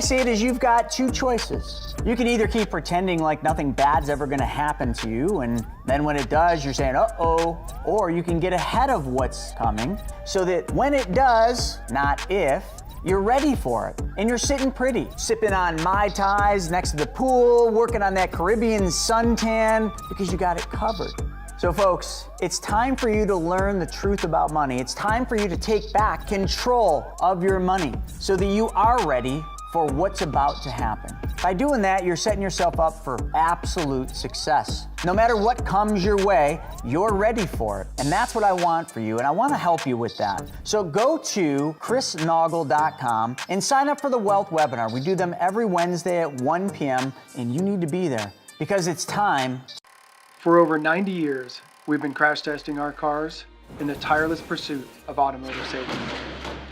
I see it is you've got two choices. You can either keep pretending like nothing bad's ever gonna happen to you, and then when it does, you're saying, uh-oh, or you can get ahead of what's coming so that when it does, not if, you're ready for it. And you're sitting pretty, sipping on Mai Tais next to the pool, working on that Caribbean suntan, because you got it covered. So folks, it's time for you to learn the truth about money. It's time for you to take back control of your money so that you are ready for what's about to happen. By doing that, you're setting yourself up for absolute success. No matter what comes your way, you're ready for it. And that's what I want for you, and I want to help you with that. So go to chrisnoggle.com and sign up for the Wealth Webinar. We do them every Wednesday at 1 p.m., and you need to be there because it's time. For over 90 years, we've been crash testing our cars in the tireless pursuit of automotive safety.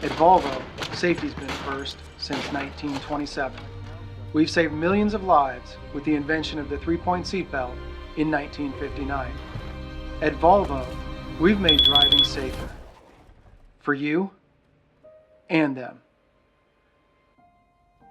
At Volvo, safety's been first since 1927. We've saved millions of lives with the invention of the three-point seatbelt in 1959. At Volvo, we've made driving safer for you and them.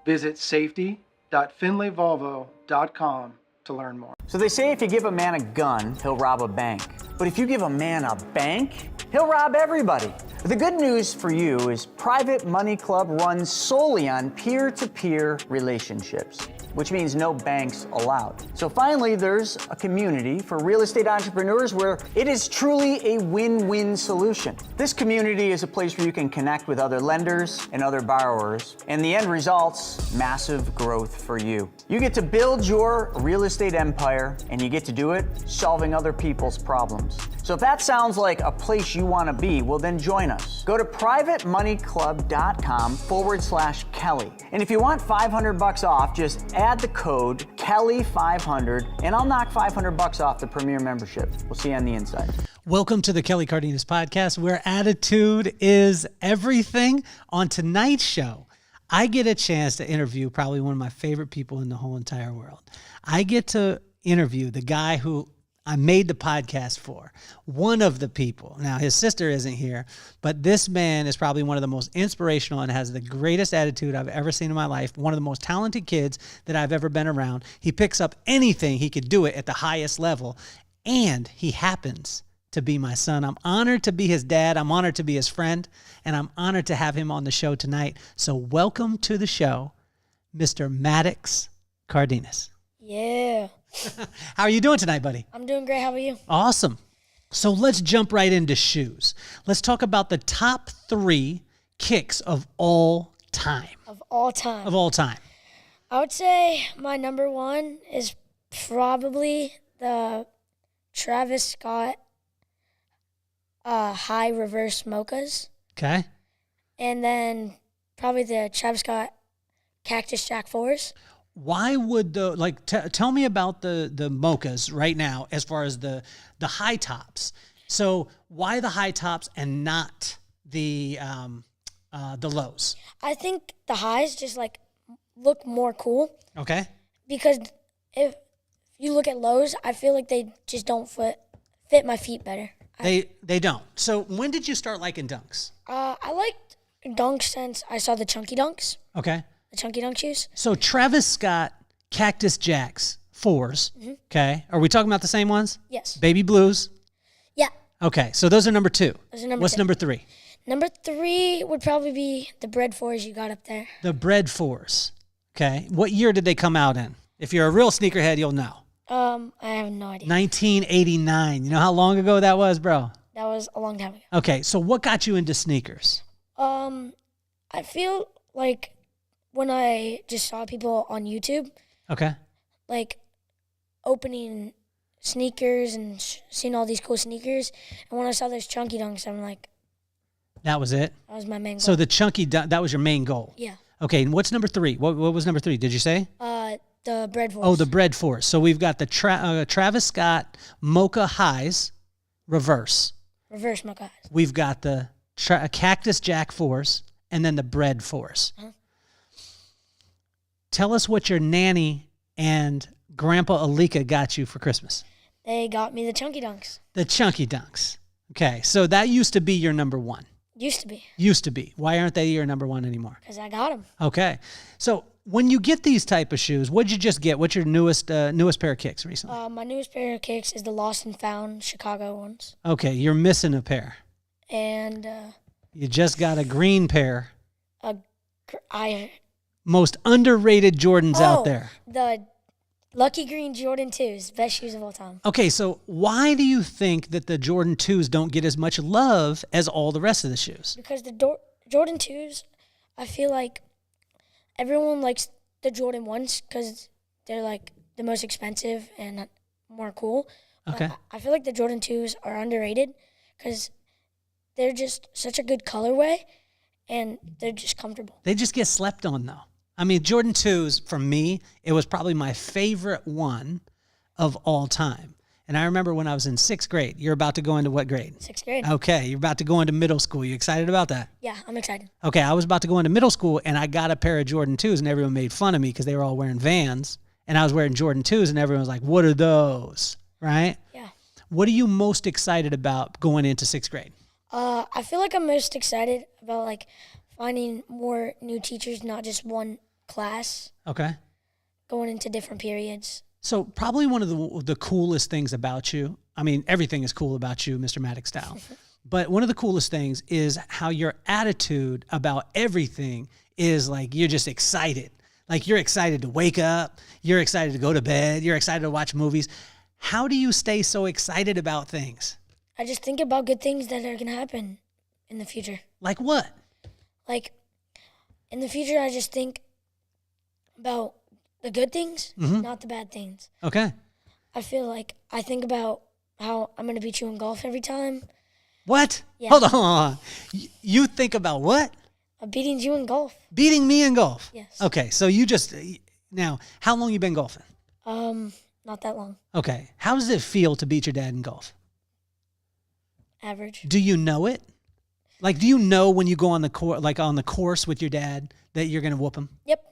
Visit safety.findlayvolvo.com to learn more. So they say if you give a man a gun, he'll rob a bank. But if you give a man a bank, he'll rob everybody. The good news for you is Private Money Club runs solely on peer-to-peer relationships, which means no banks allowed. So finally, there's a community for real estate entrepreneurs where it is truly a win-win solution. This community is a place where you can connect with other lenders and other borrowers, and the end result's massive growth for you. You get to build your real estate empire, and you get to do it solving other people's problems. So if that sounds like a place you want to be, well then join us. Go to privatemoneyclub.com/Kelly. And if you want $500 off, just add the code Kelly500 and I'll knock $500 off the Premier membership. We'll see you on the inside. Welcome to the Kelly Cardenas podcast, where attitude is everything. On tonight's show, I get a chance to interview probably one of my favorite people in the whole entire world. I get to interview the guy who I made the podcast for, one of the people. Now, his sister isn't here, but this man is probably one of the most inspirational and has the greatest attitude I've ever seen in my life. One of the most talented kids that I've ever been around. He picks up anything. He could do it at the highest level, and he happens to be my son. I'm honored to be his dad. I'm honored to be his friend, and I'm honored to have him on the show tonight. So welcome to the show, Mr. Maddox Cardenas. Yeah. How are you doing tonight, buddy? I'm doing great. How are you? Awesome. So let's jump right into shoes. Let's talk about the top 3 kicks of all time. Of all time. Of all time. I would say my number 1 is probably the Travis Scott high reverse mochas. Okay. And then probably the Travis Scott Cactus Jack 4s. Why would tell me about the mochas right now as far as the high tops. So why the high tops and not the lows? I think the highs just look more cool. Okay. Because if you look at lows, I feel like they just don't fit my feet better. They don't. So when did you start liking dunks? I liked dunks since I saw the Chunky Dunks. Okay. The Chunky Dunk shoes. So Travis Scott Cactus Jacks 4s. Mm-hmm. Okay. Are we talking about the same ones? Yes. Baby Blues? Yeah. Okay. So those are number 2. Those are number What's 2. number 3? Number 3 would probably be the Bread 4s you got up there. The Bread 4s. Okay. What year did they come out in? If you're a real sneakerhead, you'll know. I have no idea. 1989. You know how long ago that was, bro? That was a long time ago. Okay. So what got you into sneakers? I feel like when I just saw people on YouTube, okay, opening sneakers and seeing all these cool sneakers, and when I saw those Chunky Dunks, I'm like, that was it? That was my main goal. So the Chunky Dunk, that was your main goal? Yeah. Okay, and what's number 3? What was number 3? Did you say? The Bread 4s. Oh, the Bread 4s. So we've got the Travis Scott Mocha Highs, reverse. Reverse Mocha Highs. We've got the Cactus Jack 4s, and then the Bread 4s. Uh-huh. Tell us what your nanny and Grandpa Alika got you for Christmas. They got me the Chunky Dunks. The Chunky Dunks. Okay, so that used to be your number 1. Used to be. Used to be. Why aren't they your number 1 anymore? Because I got them. Okay. So when you get these type of shoes, what'd you just get? What's your newest pair of kicks recently? My newest pair of kicks is the Lost and Found Chicago ones. Okay, you're missing a pair. And You just got a green pair. Most underrated Jordans out there. The Lucky Green Jordan 2s, best shoes of all time. Okay, so why do you think that the Jordan 2s don't get as much love as all the rest of the shoes? Because the Jordan 2s, I feel like everyone likes the Jordan 1s because they're like the most expensive and more cool. Okay. But I feel like the Jordan 2s are underrated because they're just such a good colorway and they're just comfortable. They just get slept on, though. I mean, Jordan 2s, for me, it was probably my favorite one of all time. And I remember when I was in 6th grade. You're about to go into what grade? 6th grade. Okay, you're about to go into middle school. You excited about that? Yeah, I'm excited. Okay, I was about to go into middle school, and I got a pair of Jordan 2s, and everyone made fun of me because they were all wearing Vans. And I was wearing Jordan 2s, and everyone was like, what are those? Right? Yeah. What are you most excited about going into 6th grade? I feel like I'm most excited about like finding more new teachers, not just one class, Okay. going into different periods. So probably one of the coolest things about you, I mean, everything is cool about you, Mr. Maddox style, but one of the coolest things is how your attitude about everything is like you're just excited. Like you're excited to wake up, you're excited to go to bed, you're excited to watch movies. How do you stay so excited about things? I just think about good things that are going to happen in the future. Like what? Like, in the future, I just think about the good things, not the bad things. Okay. I feel like I think about how I'm going to beat you in golf every time. What? Yeah. Hold on. You think about what? Beating you in golf. Beating me in golf? Yes. Okay, so you just, now, how long you been golfing? Not that long. Okay. How does it feel to beat your dad in golf? Average. Do you know it? Like, do you know when you go on the course with your dad that you're going to whoop him? Yep.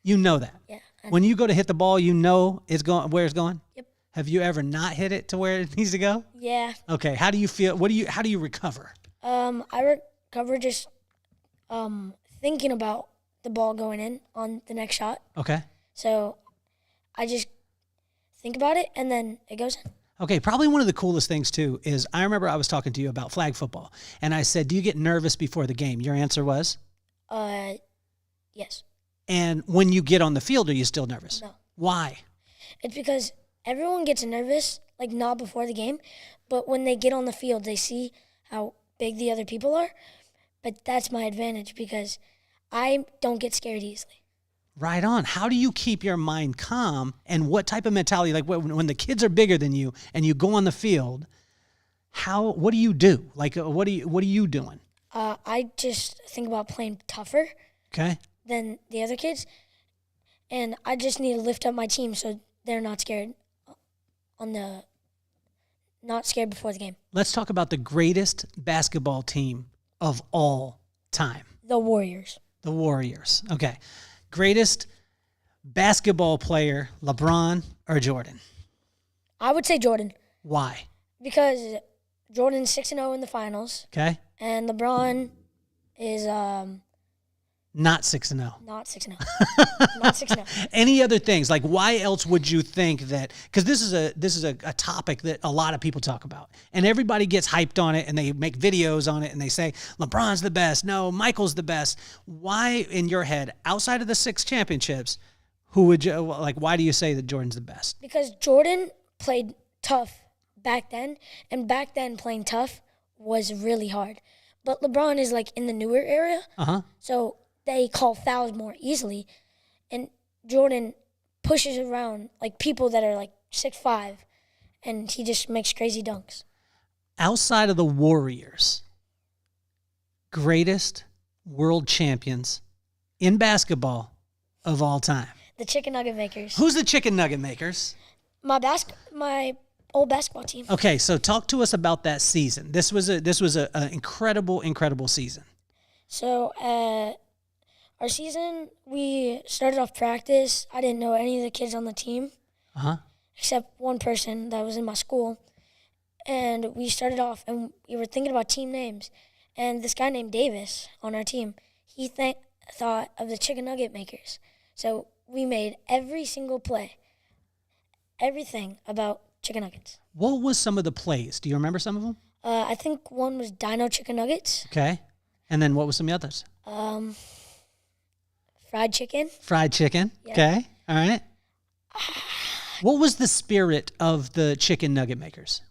You know that. Yeah. When you go to hit the ball, you know it's going where it's going? Yep. Have you ever not hit it to where it needs to go? Yeah. Okay. How do you feel? How do you recover? I recover just thinking about the ball going in on the next shot. Okay. So I just think about it and then it goes in. Okay, probably one of the coolest things, too, is I remember I was talking to you about flag football, and I said, do you get nervous before the game? Your answer was? Yes. And when you get on the field, are you still nervous? No. Why? It's because everyone gets nervous, like not before the game, but when they get on the field, they see how big the other people are. But that's my advantage because I don't get scared easily. Right on. How do you keep your mind calm, and what type of mentality, like when the kids are bigger than you and you go on the field, what do you do? Like, what are you doing? I just think about playing tougher Okay. than the other kids, and I just need to lift up my team so they're not scared not scared before the game. Let's talk about the greatest basketball team of all time. The Warriors. The Warriors. Okay. Greatest basketball player, LeBron or Jordan? I would say Jordan Why? because Jordan's 6-0 in the finals, Okay. and LeBron is Not 6-0. not 6-0. Not 6-0. Any other things? Like, why else would you think that? Because this is a topic that a lot of people talk about, and everybody gets hyped on it, and they make videos on it, and they say LeBron's the best. No, Michael's the best. Why, in your head, outside of the 6 championships, who would you like? Why do you say that Jordan's the best? Because Jordan played tough back then, and back then playing tough was really hard. But LeBron is like in the newer era, so they call fouls more easily, and Jordan pushes around like people that are like 6'5", and he just makes crazy dunks. Outside of the Warriors, greatest world champions in basketball of all time. The chicken nugget makers. Who's the chicken nugget makers? My old basketball team. Okay, so talk to us about that season. This was an incredible season. So our season, we started off practice. I didn't know any of the kids on the team, except one person that was in my school. And we started off, and we were thinking about team names. And this guy named Davis on our team, he thought of the chicken nugget makers. So we made every single play, everything about chicken nuggets. What was some of the plays? Do you remember some of them? I think one was Dino Chicken Nuggets. Okay. And then what was some of the others? Fried chicken. Fried chicken. Yeah. Okay. All right. What was the spirit of the chicken nugget makers?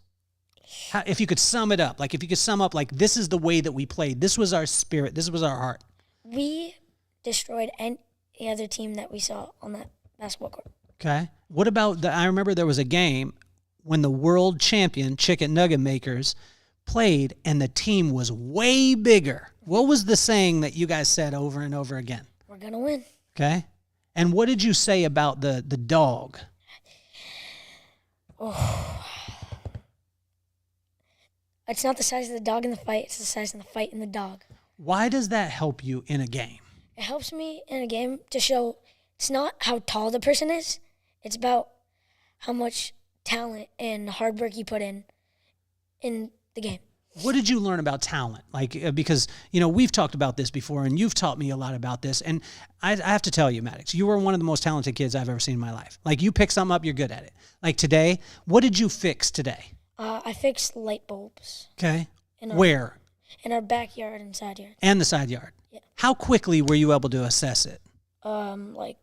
If you could sum it up, like if you could sum up, like this is the way that we played. This was our spirit. This was our heart. We destroyed any other team that we saw on that basketball court. Okay. What about I remember there was a game when the world champion chicken nugget makers played and the team was way bigger. What was the saying that you guys said over and over again? We're going to win. Okay. And what did you say about the dog? Oh. It's not the size of the dog in the fight. It's the size of the fight in the dog. Why does that help you in a game? It helps me in a game to show it's not how tall the person is. It's about how much talent and hard work you put in the game. What did you learn about talent? Like, because, you know, we've talked about this before and you've taught me a lot about this. And I have to tell you, Maddox, you were one of the most talented kids I've ever seen in my life. Like, you pick something up, you're good at it. Like today, what did you fix today? I fixed light bulbs. Okay. Where? In our backyard and side yard. And the side yard. Yeah. How quickly were you able to assess it? Like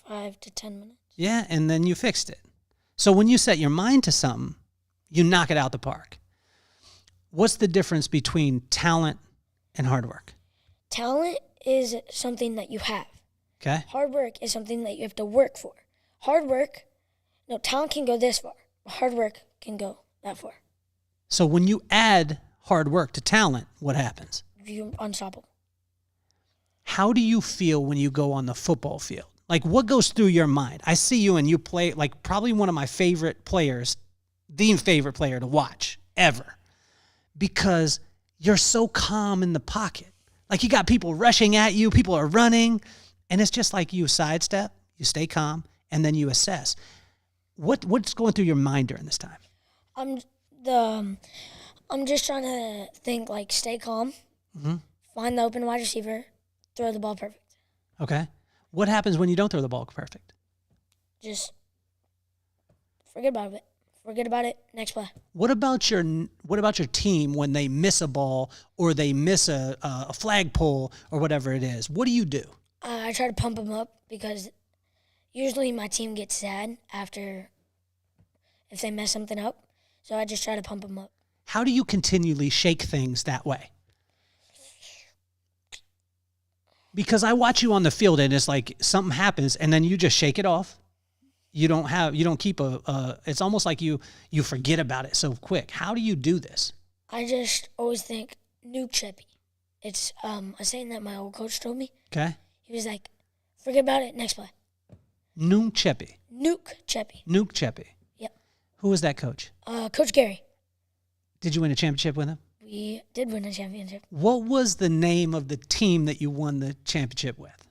5 to 10 minutes. Yeah, and then you fixed it. So when you set your mind to something, you knock it out the park. What's the difference between talent and hard work? Talent is something that you have. Okay. Hard work is something that you have to work for. Talent can go this far. Hard work can go that far. So when you add hard work to talent, what happens? You're unstoppable. How do you feel when you go on the football field? Like, what goes through your mind? I see you and you play, like, probably one of my favorite players, the favorite player to watch ever, because you're so calm in the pocket. Like, you got people rushing at you, people are running, and it's just like you sidestep, you stay calm, and then you assess. What's going through your mind during this time? I'm just trying to think, like, stay calm, find the open wide receiver, throw the ball perfect. Okay. What happens when you don't throw the ball perfect? Just forget about it. Forget about it. Next play. What about your team when they miss a ball or they miss a flagpole or whatever it is? What do? I try to pump them up because usually my team gets sad if they mess something up. So I just try to pump them up. How do you continually shake things that way? Because I watch you on the field and it's like something happens and then you just shake it off. You don't keep it's almost like you forget about it so quick. How do you do this? I just always think nuke Chippy. It's a saying that my old coach told me. Okay. He was like, forget about it, next play. Nuke Chippy. Nuke Chippy. Nuke Chippy. Yep. Who was that coach? Coach Gary. Did you win a championship with him? We did win a championship. What was the name of the team that you won the championship with?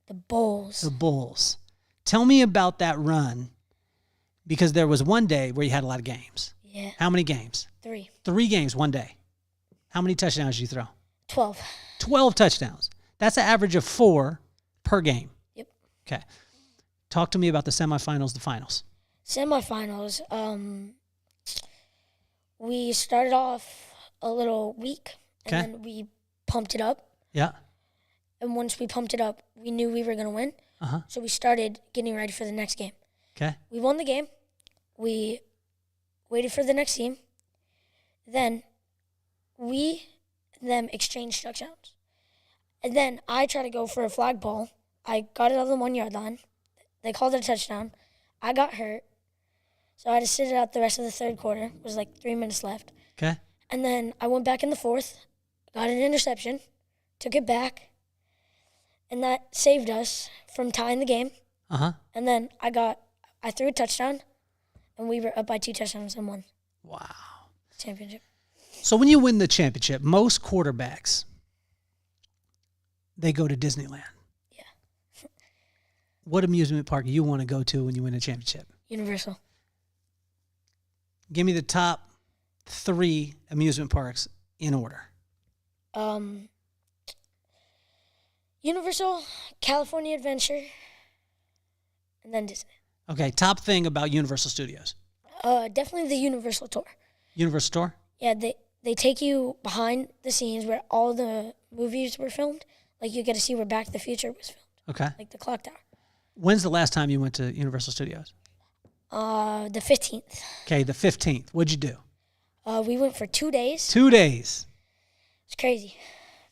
The Bulls. The Bulls. Tell me about that run, because there was one day where you had a lot of games. Yeah. How many games? 3. 3 games one day. How many touchdowns did you throw? 12. 12 touchdowns. That's an average of 4 per game. Yep. Okay. Talk to me about the semifinals, the finals. Semifinals, we started off a little weak, and then we pumped it up. Yeah. And once we pumped it up, we knew we were going to win. So we started getting ready for the next game. Okay. We won the game. We waited for the next team. Then them exchanged touchdowns. And then I tried to go for a flag ball. I got it on the 1 yard line. They called it a touchdown. I got hurt. So I had to sit it out the rest of the third quarter. It was like 3 minutes left. Okay. And then I went back in the fourth, got an interception, took it back, and that saved us from tying the game. And then I threw a touchdown, and we were up by 2 touchdowns and won. Wow. Championship. So when you win the championship, most quarterbacks, they go to Disneyland. Yeah. What amusement park do you want to go to when you win a championship? Universal. Give me the top 3 amusement parks in order. Universal, California Adventure, and then Disney. Okay, top thing about Universal Studios. Definitely the Universal tour. Universal tour? Yeah, they take you behind the scenes where all the movies were filmed. Like you get to see where Back to the Future was filmed. Okay. Like the clock tower. When's the last time you went to Universal Studios? The 15th. Okay, the 15th. What'd you do? We went for 2 days. 2 days. It's crazy.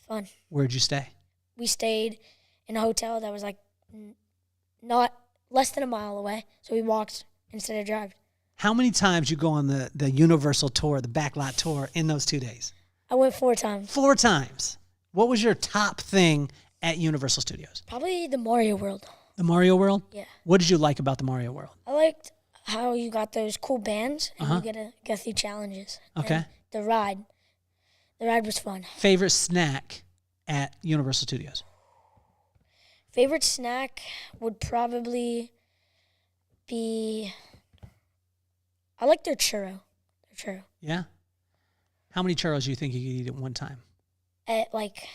Fun. Where'd you stay? We stayed in a hotel that was like not less than a mile away. So we walked instead of driving. How many times you go on the Universal tour, the backlot tour, in those 2 days? I went 4 times. 4 times. What was your top thing at Universal Studios? Probably the Mario World. The Mario World? Yeah. What did you like about the Mario World? I liked how you got those cool bands and you get to go through challenges. Okay. And the ride was fun. Favorite snack at Universal Studios? Favorite snack would probably be, I like their churro. Yeah? How many churros do you think you could eat at one time? Like,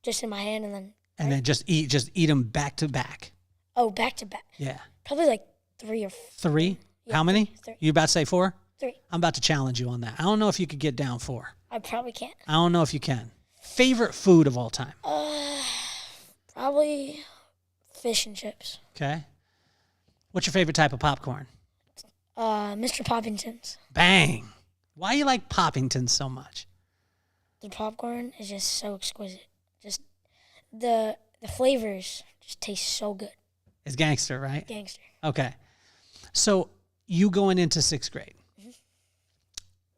just in my hand and then. And then just eat them back to back. Oh, back to back. Yeah. Probably like 3 or 4. 3? Yeah, How many? 3. You about to say 4? 3. I'm about to challenge you on that. I don't know if you could get down 4. I probably can't. I don't know if you can. Favorite food of all time? Probably fish and chips. Okay. What's your favorite type of popcorn? Mr. Poppington's. Bang. Why you like Poppington so much? The popcorn is just so exquisite. Just the flavors just taste so good. It's gangster, right? Gangster. Okay. So you going into 6th grade. Mm-hmm.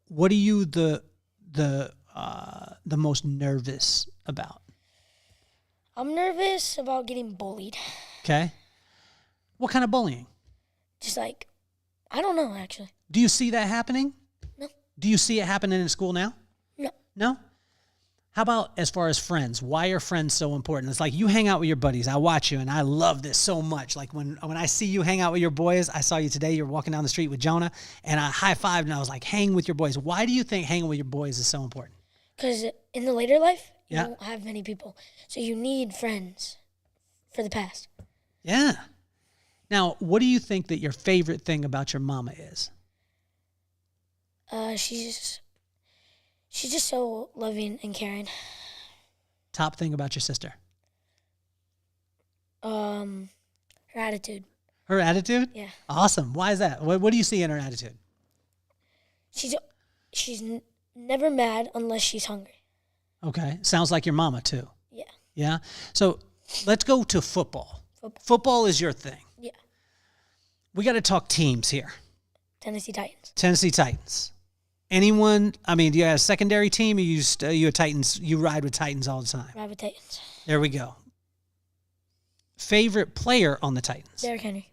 What are you the most nervous about? I'm nervous about getting bullied. Okay. What kind of bullying? Just like, I don't know, actually. Do you see that happening? No. Do you see it happening in school now? No. No? How about as far as friends? Why are friends so important? It's like you hang out with your buddies. I watch you, and I love this so much. Like when I see you hang out with your boys, I saw you today. You're walking down the street with Jonah, and I high-fived, and I was like, hang with your boys. Why do you think hanging with your boys is so important? Because in the later life, you Yeah. don't have many people. So you need friends for the past. Yeah. Now, what do you think that your favorite thing about your mama is? She's just so loving and caring. Top thing about your sister? Her attitude. Her attitude? Yeah. Awesome. Why is that? What do you see in her attitude? She's never mad unless she's hungry. Okay. Sounds like your mama, too. Yeah. Yeah? So let's go to football. Football is your thing. Yeah. We got to talk teams here. Tennessee Titans. Tennessee Titans. Anyone? I mean, do you have a secondary team? Or you a Titans? You ride with Titans all the time. Ride with Titans. There we go. Favorite player on the Titans? Derrick Henry.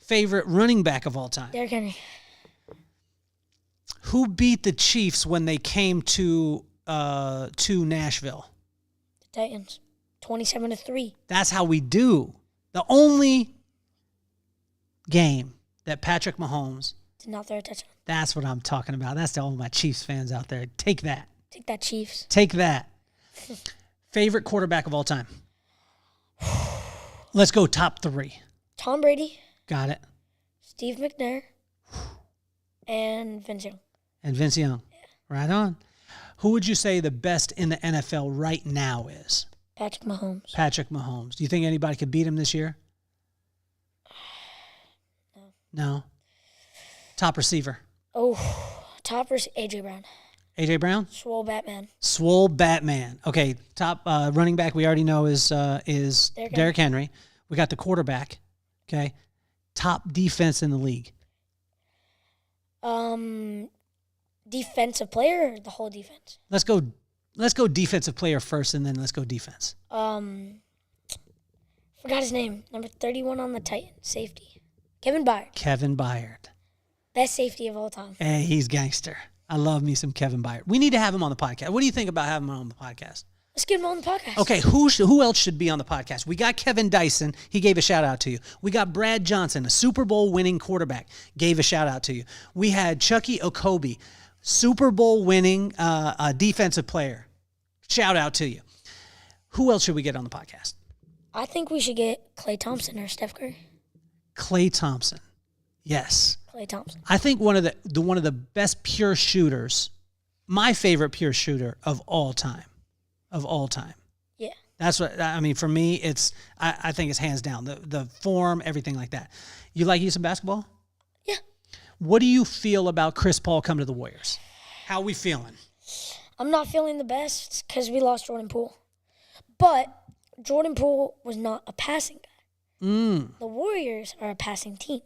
Favorite running back of all time? Derrick Henry. Who beat the Chiefs when they came to Nashville? The Titans. 27-3. That's how we do. The only game that Patrick Mahomes. Did not throw a touchdown. That's what I'm talking about. That's to all my Chiefs fans out there. Take that. Take that, Chiefs. Take that. Favorite quarterback of all time? Let's go top 3. Tom Brady. Got it. Steve McNair. And Vince Young. And Vince Young. Yeah. Right on. Who would you say the best in the NFL right now is? Patrick Mahomes. Patrick Mahomes. Do you think anybody could beat him this year? No. Top receiver? Oh, toppers, A.J. Brown. A.J. Brown? Swole Batman. Swole Batman. Okay, top running back we already know is Derrick Henry. We got the quarterback. Okay. Top defense in the league. Defensive player or the whole defense? Let's go defensive player first, and then let's go defense. Forgot his name. Number 31 on the Titans. Safety. Kevin Byard. Kevin Byard. Best safety of all time. Hey, he's gangster. I love me some Kevin Byard. We need to have him on the podcast. What do you think about having him on the podcast? Let's get him on the podcast. Okay, who else should be on the podcast? We got Kevin Dyson. He gave a shout-out to you. We got Brad Johnson, a Super Bowl winning quarterback, gave a shout-out to you. We had Chucky Okobe, Super Bowl winning defensive player. Shout-out to you. Who else should we get on the podcast? I think we should get Klay Thompson or Steph Curry. Klay Thompson. Yes. Klay Thompson. I think one of the best pure shooters, my favorite pure shooter of all time. Of all time. Yeah. That's what I mean. For me, I think it's hands down. The form, everything like that. You like using basketball? Yeah. What do you feel about Chris Paul coming to the Warriors? How are we feeling? I'm not feeling the best because we lost Jordan Poole. But Jordan Poole was not a passing guy. The Warriors are a passing team.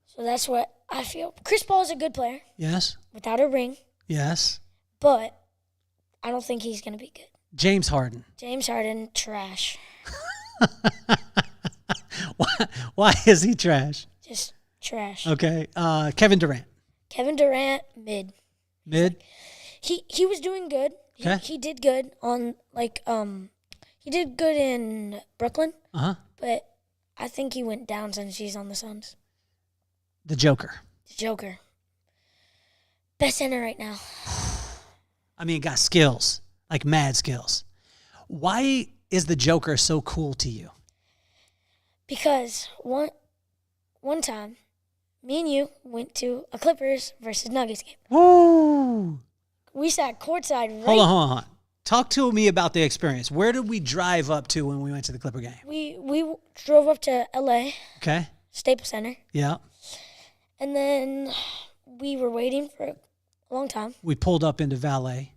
So that's what I feel. Chris Paul is a good player. Yes. Without a ring. Yes. But I don't think he's going to be good. James Harden. James Harden, trash. Why is he trash? Just trash. Okay. Kevin Durant. Kevin Durant, mid. Mid. He was doing good. Okay. He did good on he did good in Brooklyn. But I think he went down since he's on the Suns. The Joker. The Joker. Best center right now. I mean, got skills, like mad skills. Why is the Joker so cool to you? Because one time, me and you went to a Clippers versus Nuggets game. Woo! We sat courtside right. Hold on. Talk to me about the experience. Where did we drive up to when we went to the Clipper game? We drove up to LA. Okay. Staples Center. Yeah. And then we were waiting for a long time. We pulled up into valet.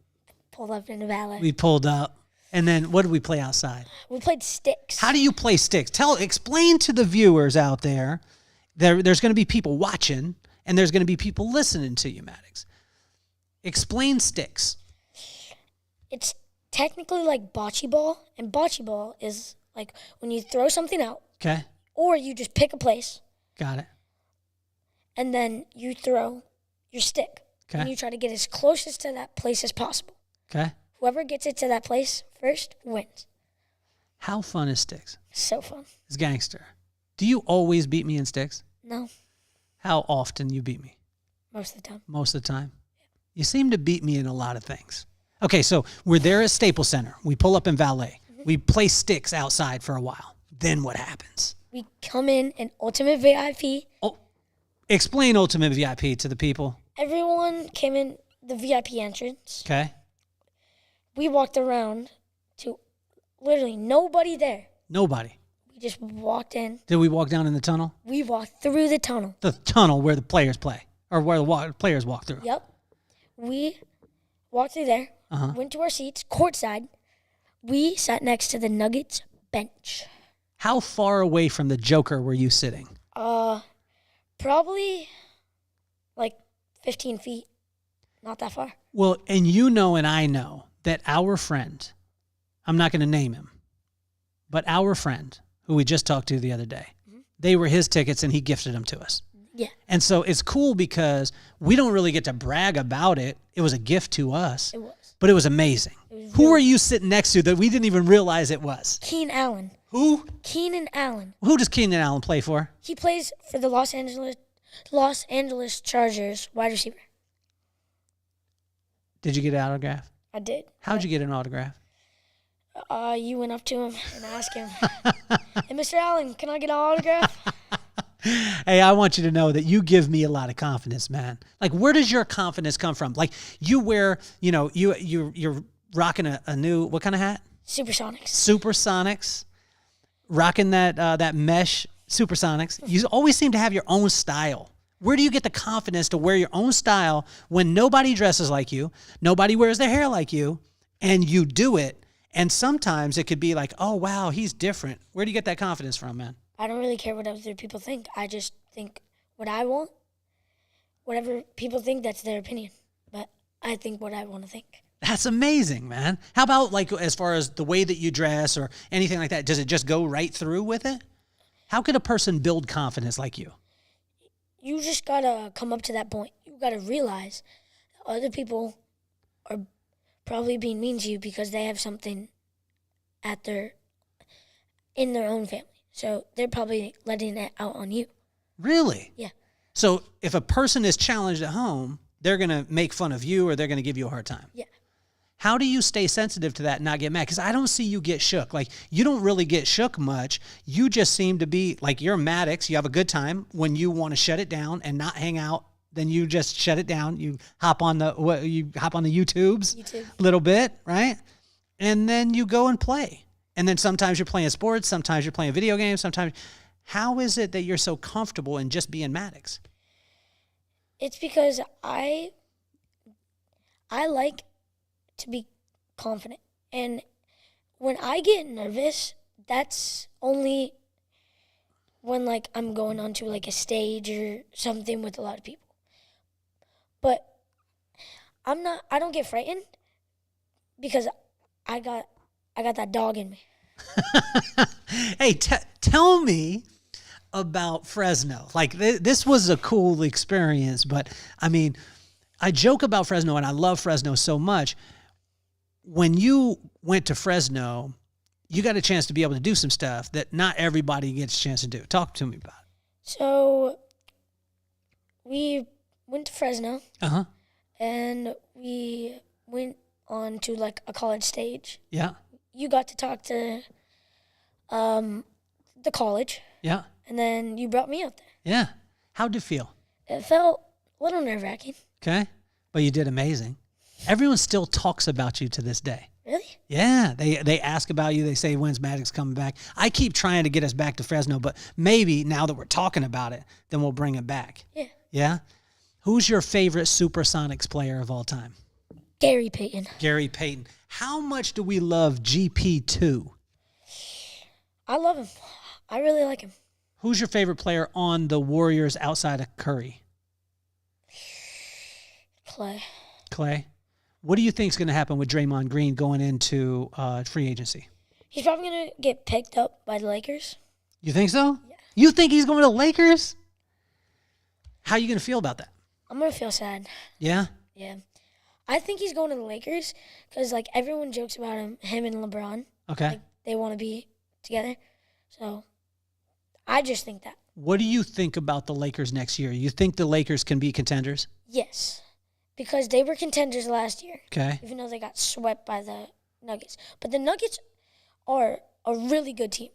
Pulled up into valet. We pulled up. And then what did we play outside? We played sticks. How do you play sticks? Explain to the viewers out there. There's going to be people watching, and there's going to be people listening to you, Maddox. Explain sticks. It's technically like bocce ball, and bocce ball is like when you throw something out. Okay. Or you just pick a place. Got it. And then you throw your stick. Okay. And you try to get as closest to that place as possible. Okay. Whoever gets it to that place first wins. How fun is sticks? So fun. It's gangster. Do you always beat me in sticks? No, How often you beat me? most of the time. Most of the time? You seem to beat me in a lot of things. Okay, so we're there at Staples Center. We pull up in valet. We play sticks outside for a while. Then what happens? We come in Ultimate VIP. Oh, explain Ultimate VIP to the people. Everyone came in the VIP entrance. Okay. We walked around to literally nobody there. Nobody. We just walked in. Did we walk down in the tunnel? We walked through the tunnel. The tunnel where the players play, or where the players walk through. Yep. We walked through there, went to our seats, courtside. We sat next to the Nuggets bench. How far away from the Joker were you sitting? Probably like 15 feet. Not that far. Well, and you know and I know that our friend, I'm not going to name him, but our friend who we just talked to the other day, they were his tickets and he gifted them to us. Yeah. And so it's cool because we don't really get to brag about it. It was a gift to us. It was. But it was amazing. Who are you sitting next to that we didn't even realize it was? Keenan Allen. Who? Keenan Allen. Who does Keenan Allen play for? He plays for the Los Angeles Chargers wide receiver. Did you get an autograph? I did. How'd you get an autograph? You went up to him and asked him, "Hey, Mr. Allen, can I get an autograph?" Hey, I want you to know that you give me a lot of confidence, man. Like, where does your confidence come from? Like, you wear, you're rocking a new, what kind of hat? Supersonics. Supersonics. Rocking that mesh Supersonics. You always seem to have your own style. Where do you get the confidence to wear your own style when nobody dresses like you, nobody wears their hair like you, and you do it? And sometimes it could be like, oh, wow, he's different. Where do you get that confidence from, man? I don't really care what other people think. I just think what I want. Whatever people think, that's their opinion. But I think what I want to think. That's amazing, man. How about, like, as far as the way that you dress or anything like that? Does it just go right through with it? How could a person build confidence like you? You just got to come up to that point. You got to realize other people are probably being mean to you because they have something in their own family. So they're probably letting it out on you. Really? Yeah. So if a person is challenged at home, they're going to make fun of you or they're going to give you a hard time. Yeah. How do you stay sensitive to that and not get mad? Because I don't see you get shook. Like, you don't really get shook much. You just seem to be like, you're Maddox. You have a good time. When you want to shut it down and not hang out, then you just shut it down. You hop on the YouTubes a little bit, right? And then you go and play. And then sometimes you're playing sports. Sometimes you're playing video games. Sometimes. How is it that you're so comfortable in just being Maddox? It's because I like to be confident. And when I get nervous, that's only when like I'm going onto like a stage or something with a lot of people. But I don't get frightened because I got that dog in me. Hey, tell me about Fresno. Like, this was a cool experience, but I mean, I joke about Fresno and I love Fresno so much. When you went to Fresno, you got a chance to be able to do some stuff that not everybody gets a chance to do. Talk to me about it. So we went to Fresno. And we went on to like a college stage. Yeah. You got to talk to the college. Yeah. And then you brought me up there. Yeah. How'd you feel? It felt a little nerve-wracking. Okay. But you did amazing. Everyone still talks about you to this day. Really? Yeah. They ask about you. They say, when's Maddox coming back? I keep trying to get us back to Fresno, but maybe now that we're talking about it, then we'll bring it back. Yeah. Yeah? Who's your favorite Supersonics player of all time? Gary Payton. Gary Payton. How much do we love GP2? I love him. I really like him. Who's your favorite player on the Warriors outside of Curry? Clay. What do you think is going to happen with Draymond Green going into free agency? He's probably going to get picked up by the Lakers. You think so? Yeah. You think he's going to the Lakers? How are you going to feel about that? I'm going to feel sad. Yeah? Yeah. I think he's going to the Lakers because, like, everyone jokes about him and LeBron. Okay. Like, they want to be together. So, I just think that. What do you think about the Lakers next year? You think the Lakers can be contenders? Yes. Because they were contenders last year. Okay. Even though they got swept by the Nuggets. But the Nuggets are a really good team.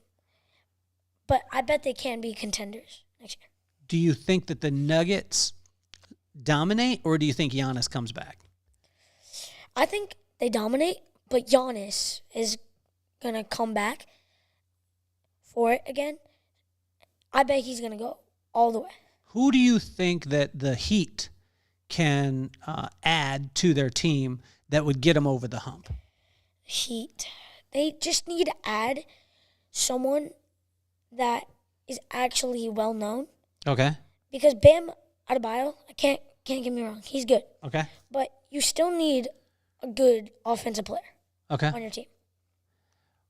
But I bet they can be contenders next year. Do you think that the Nuggets dominate, or do you think Giannis comes back? I think they dominate, but Giannis is going to come back for it again. I bet he's going to go all the way. Who do you think that the Heat can add to their team that would get them over the hump? Heat. They just need to add someone that is actually well known. Okay. Because Bam Adebayo, I can't get me wrong, he's good. Okay. But you still need a good offensive player on your team.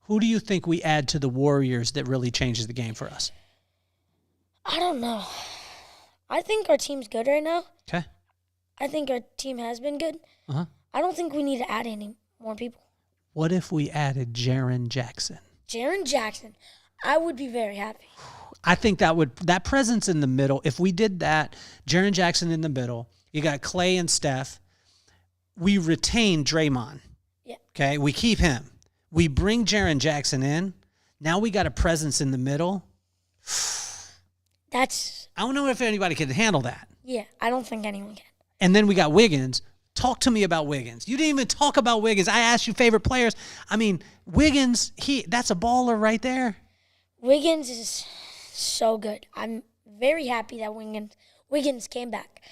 Who do you think we add to the Warriors that really changes the game for us? I don't know. I think our team's good right now. Okay. I think our team has been good. I don't think we need to add any more people. What if we added Jaren Jackson? Jaren Jackson, I would be very happy. I think that presence in the middle, if we did that, Jaren Jackson in the middle, you got Clay and Steph, we retain Draymond. Yeah. Okay, we keep him. We bring Jaren Jackson in. Now we got a presence in the middle. I don't know if anybody can handle that. Yeah, I don't think anyone can. And then we got Wiggins. Talk to me about Wiggins. You didn't even talk about Wiggins. I asked you favorite players. I mean, Wiggins, that's a baller right there. Wiggins is so good. I'm very happy that Wiggins came back.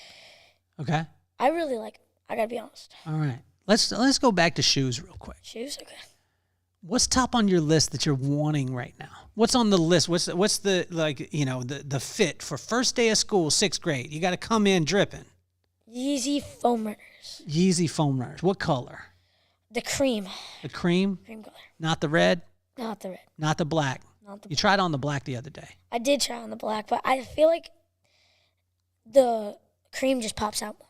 Okay. I really like him. I gotta be honest. All right. Let's go back to shoes real quick. Shoes? Okay. What's top on your list that you're wanting right now? What's on the list? What's the the fit for first day of school, 6th grade? You got to come in dripping. Yeezy foam runners. Yeezy foam runners. What color? The cream. The cream? Cream color. Not the red? Not the red. Not the black? Not the You tried on the black the other day. I did try on the black, but I feel like the cream just pops out more.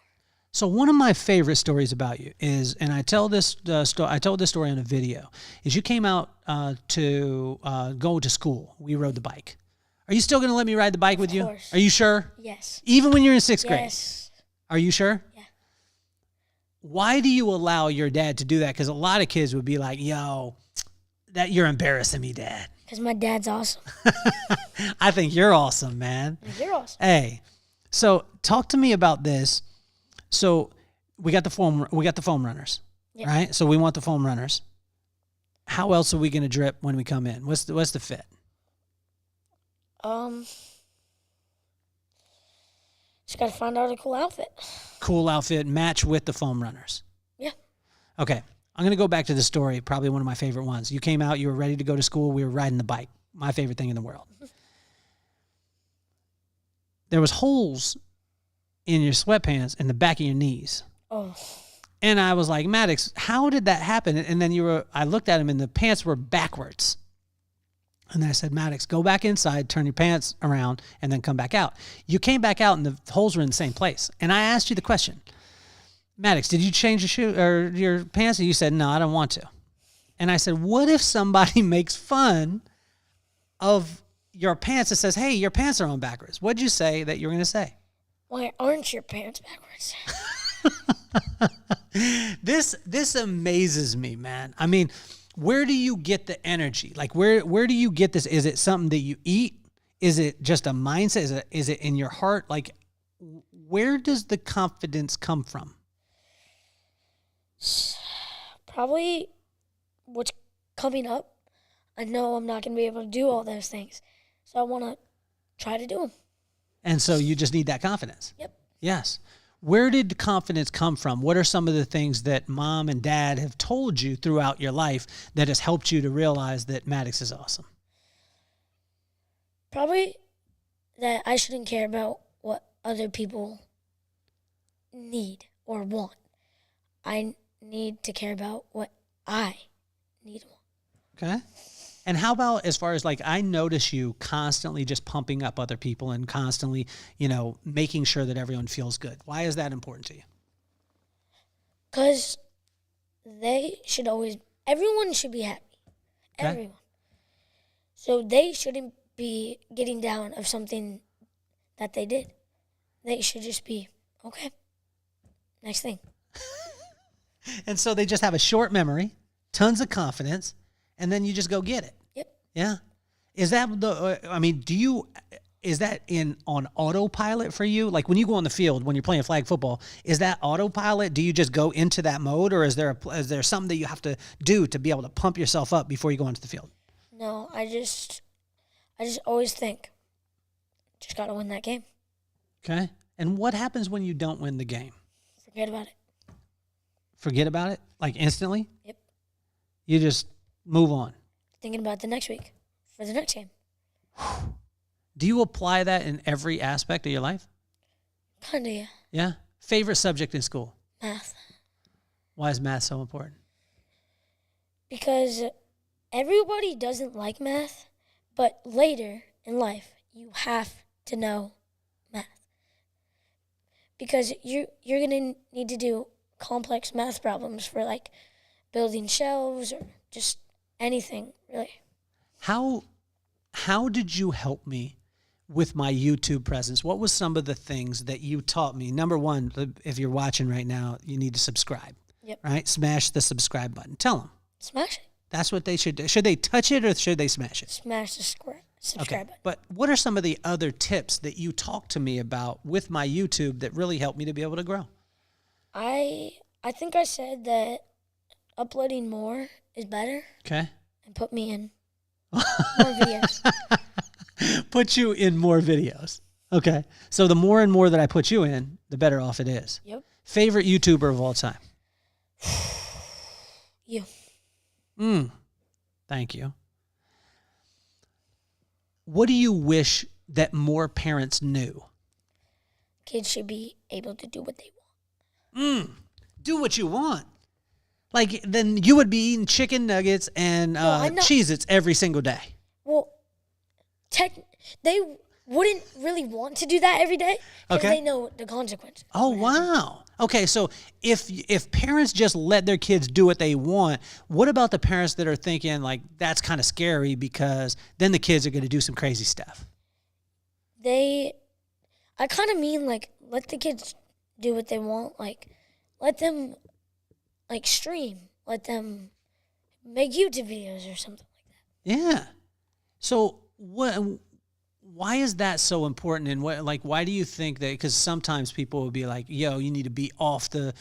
So one of my favorite stories about you is, and I told this story on a video, is you came out to go to school. We rode the bike. Are you still going to let me ride the bike with you? Of course. Are you sure? Yes. Even when you're in 6th grade? Yes. Are you sure? Yeah. why do you allow your dad to do that? Because a lot of kids would be like, yo, that you're embarrassing me, Dad. Because my dad's awesome. I think you're awesome, man. You're awesome. Hey, so talk to me about this. So we got the foam runners, right? So we want the foam runners. How else are we going to drip when we come in? What's the fit? Just got to find out a cool outfit. Cool outfit, match with the foam runners. Yeah. Okay. I'm going to go back to the story, probably one of my favorite ones. You came out, you were ready to go to school, we were riding the bike. My favorite thing in the world. There was holes in your sweatpants in the back of your knees. Oh. And I was like, Maddox, how did that happen? And then I looked at him and the pants were backwards. And then I said, Maddox, go back inside, turn your pants around, and then come back out. You came back out and the holes were in the same place. And I asked you the question, Maddox, did you change your shoe or your pants? And you said, no, I don't want to. And I said, what if somebody makes fun of your pants and says, hey, your pants are on backwards? What'd you say that you were going to say? Why aren't your pants backwards? This amazes me, man. I mean, where do you get the energy? Like, where do you get this? Is it something that you eat? Is it just a mindset? Is it in your heart? Like, where does the confidence come from? Probably what's coming up. I know I'm not going to be able to do all those things. So I want to try to do them. And so you just need that confidence. Yep. Yes. Where did the confidence come from? What are some of the things that mom and dad have told you throughout your life that has helped you to realize that Maddox is awesome? Probably that I shouldn't care about what other people need or want. I need to care about what I need and want. Okay. And how about as far as like, I notice you constantly just pumping up other people and constantly, making sure that everyone feels good. Why is that important to you? Because everyone should be happy. Okay. Everyone. So they shouldn't be getting down of something that they did. They should just be, okay, next thing. And so they just have a short memory, tons of confidence, and then you just go get it. Yep. Yeah. Is that is that on autopilot for you? Like when you go on the field, when you're playing flag football, is that autopilot? Do you just go into that mode, or is there something that you have to do to be able to pump yourself up before you go onto the field? No, I just always think, just got to win that game. Okay. And what happens when you don't win the game? Forget about it. Forget about it? Like instantly? Yep. You just move on. Thinking about the next week for the next game. Do you apply that in every aspect of your life? Kinda, yeah. Yeah? Favorite subject in school? Math. Why is math so important? Because everybody doesn't like math, but later in life, you have to know math. Because you're going to need to do complex math problems for like building shelves or just anything, really. How did you help me with my YouTube presence? What was some of the things that you taught me? Number one, if you're watching right now, you need to subscribe. Yep. Right? Smash the subscribe button. Tell them. Smash it. That's what they should do. Should they touch it or should they smash it? Smash the subscribe button. But what are some of the other tips that you talked to me about with my YouTube that really helped me to be able to grow? I think I said that uploading more is better. Okay. And put me in more videos. Put you in more videos. Okay. So the more and more that I put you in, the better off it is. Yep. Favorite YouTuber of all time? You. Thank you. What do you wish that more parents knew? Kids should be able to do what they want. Do what you want. Like, then you would be eating chicken nuggets and Cheez-Its every single day. Well, they wouldn't really want to do that every day because they know the consequences. Oh, wow. Okay, so if parents just let their kids do what they want, what about the parents that are thinking, like, that's kind of scary because then the kids are going to do some crazy stuff? I kind of mean, like, let the kids do what they want. Like, let them like stream. Let them make YouTube videos or something like that. Yeah. So why is that so important? And why do you think that? Because sometimes people will be like, yo, you need to be off the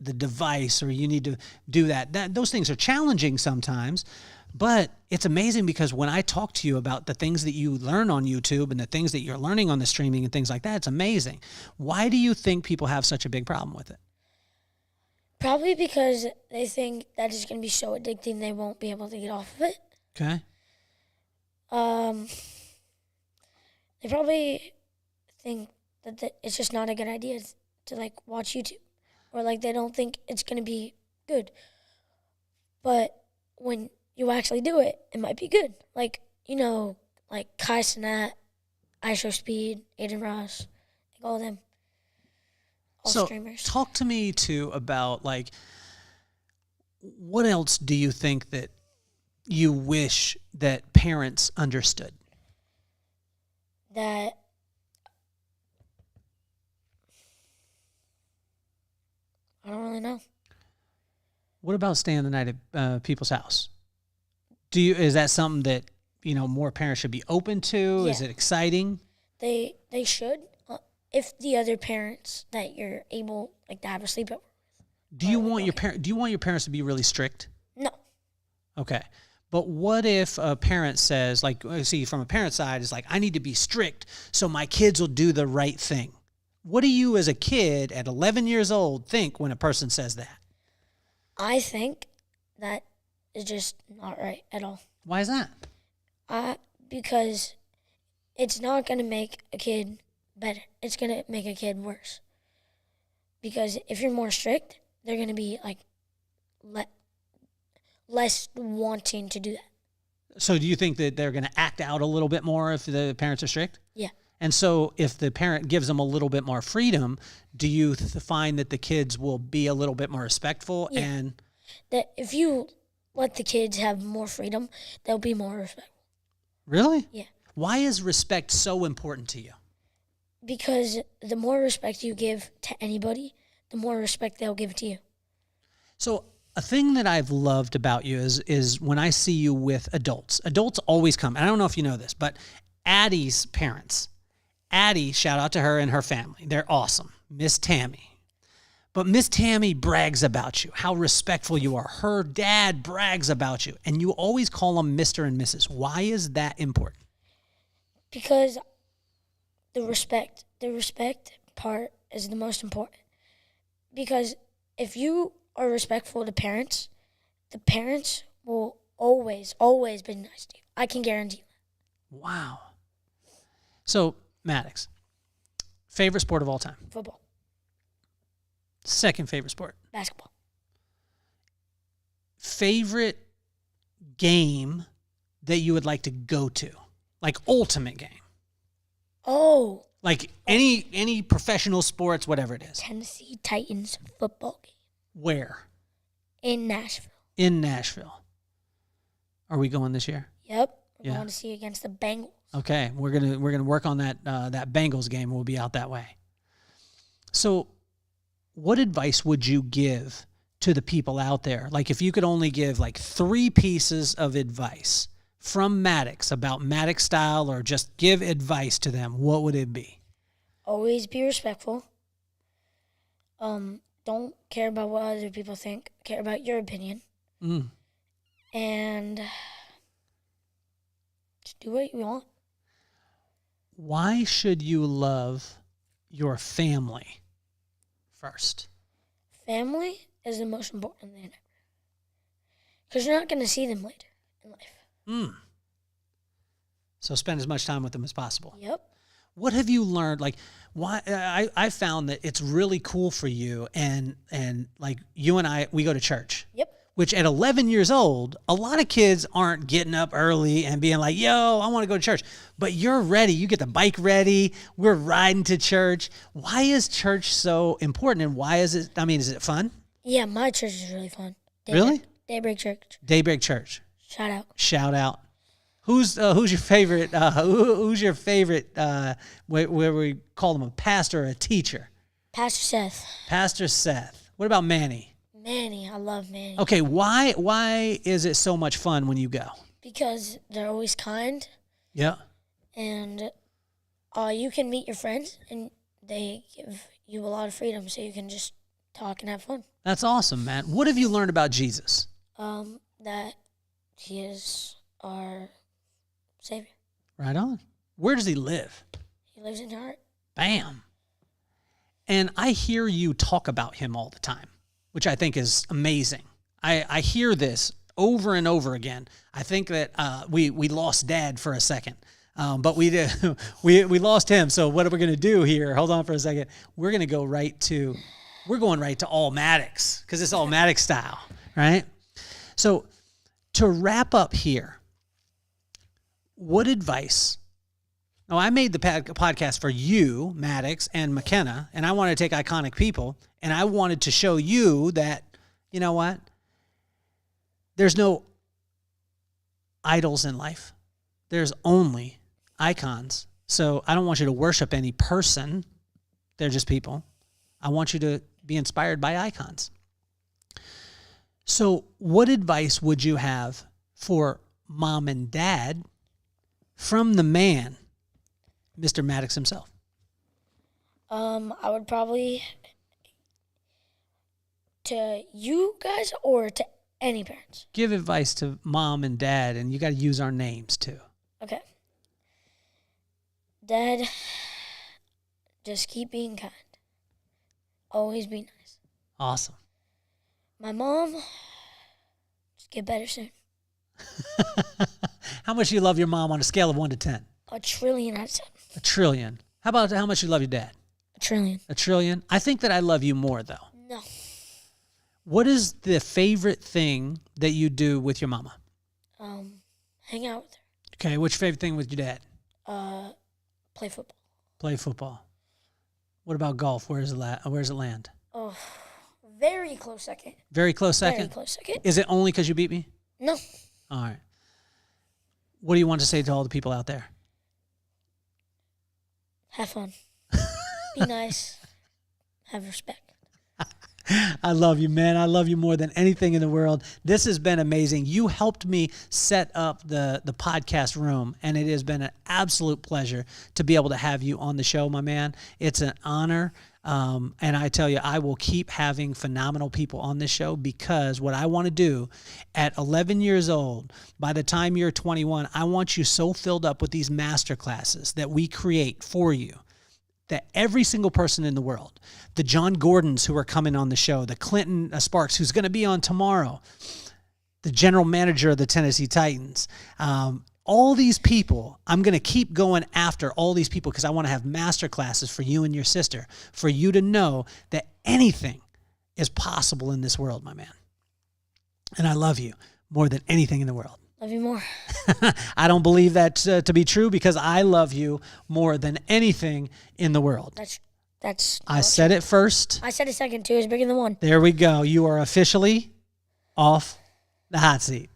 device, or you need to do that. Those things are challenging sometimes. But it's amazing because when I talk to you about the things that you learn on YouTube and the things that you're learning on the streaming and things like that, it's amazing. Why do you think people have such a big problem with it? Probably because they think that it's going to be so addicting they won't be able to get off of it. Okay. They probably think that it's just not a good idea to like watch YouTube, or like they don't think it's going to be good. But when you actually do it, it might be good. Like, like Kai Cenat, ISO Speed, Aiden Ross, like all of them. All streamers. Talk to me too about like, what else do you think that you wish that parents understood? That I don't really know. What about staying the night at people's house? Is that something that more parents should be open to? Yeah. Is it exciting? They should, if the other parents that you're able to have a sleepover. Do you want your parents to be really strict? No. Okay. But what if a parent says, from a parent side, is like, I need to be strict so my kids will do the right thing. What do you as a kid at 11 years old think when a person says that? I think that is just not right at all. Why is that? Because it's not going to make a kid better. It's going to make a kid worse. Because if you're more strict, they're going to be less wanting to do that. So do you think that they're going to act out a little bit more if the parents are strict? Yeah. And so if the parent gives them a little bit more freedom, do you find that the kids will be a little bit more respectful? Yeah. And that if you let the kids have more freedom, they'll be more respectful. Really? Yeah. Why is respect so important to you? Because the more respect you give to anybody, the more respect they'll give to you. So a thing that I've loved about you is when I see you with adults. Adults always come. And I don't know if you know this, but Addie's parents, Addie, shout out to her and her family. They're awesome. Miss Tammy. But Miss Tammy brags about you, how respectful you are. Her dad brags about you, and you always call them Mr. and Mrs. Why is that important? Because the respect part is the most important. Because if you are respectful to parents, the parents will always, always be nice to you. I can guarantee you. Wow. So, Maddox, favorite sport of all time? Football. Second favorite sport? Basketball. Favorite game that you would like to go to? Like ultimate game? Oh. Like any professional sports, whatever it is. Tennessee Titans football game. Where? In Nashville. In Nashville. Are we going this year? Yep. We're going to see against the Bengals. Okay. We're gonna work on that Bengals game. We'll be out that way. So what advice would you give to the people out there? Like if you could only give 3 pieces of advice from Maddox about Maddox style, or just give advice to them, what would it be? Always be respectful. Don't care about what other people think. Care about your opinion. And just do what you want. Why should you love your family first? Family is the most important thing. Because you're not going to see them later in life. So spend as much time with them as possible. Yep. What have you learned? Why I found that it's really cool for you, and you and I, we go to church. Yep. Which at 11 years old, a lot of kids aren't getting up early and being like, yo, I want to go to church. But you're ready. You get the bike ready. We're riding to church. Why is church so important, and why is it, is it fun? Yeah, my church is really fun. Really? Daybreak Church. Daybreak Church. Shout out. Who's your favorite? Who's your favorite? Where we call them a pastor or a teacher? Pastor Seth. Pastor Seth. What about Manny? Manny, I love Manny. Okay, why is it so much fun when you go? Because they're always kind, Yeah. and you can meet your friends, and they give you a lot of freedom, so you can just talk and have fun. That's awesome, man. What have you learned about Jesus? That he is our Savior. Right on. Where does he live? He lives in your heart. Bam. And I hear you talk about him all the time, which I think is amazing. I hear this over and over again. I think that we lost Dad for a second, but we did, we lost him. So what are we going to do here? Hold on for a second. We're going to go right to all Maddox because it's all Maddox style, right? So to wrap up here, what advice? Now, I made the podcast for you, Maddox, and McKenna, and I wanted to take iconic people, and I wanted to show you that, you know what? There's no idols in life. There's only icons. So I don't want you to worship any person. They're just people. I want you to be inspired by icons. So what advice would you have for mom and dad from the man, Mr. Maddox himself? I would probably, to you guys or to any parents? Give advice to mom and dad, and you got to use our names too. Okay. Dad, just keep being kind. Always be nice. Awesome. My mom, just get better soon. How much do you love your mom on a scale of 1 to 10? A trillion out of 10. A trillion. How about how much you love your dad? A trillion. A trillion? I think that I love you more, though. No. What is the favorite thing that you do with your mama? Hang out with her. Okay, what's your favorite thing with your dad? Play football. Play football. What about golf? Where does it land? Oh, very close second. Very close second? Very close second. Is it only because you beat me? No. All right. What do you want to say to all the people out there? Have fun. Be nice. Have respect. I love you, man. I love you more than anything in the world. This has been amazing. You helped me set up the podcast room, and it has been an absolute pleasure to be able to have you on the show, my man. It's an honor. And I tell you, I will keep having phenomenal people on this show because what I want to do at 11 years old, by the time you're 21, I want you so filled up with these master classes that we create for you that every single person in the world, the John Gordons who are coming on the show, the Clinton Sparks who's going to be on tomorrow, the general manager of the Tennessee Titans, all these people, I'm going to keep going after all these people because I want to have master classes for you and your sister, for you to know that anything is possible in this world, my man. And I love you more than anything in the world. Love you more. I don't believe that to be true because I love you more than anything in the world. That's. I said it first. I said it second too. It's bigger than one. There we go. You are officially off the hot seat.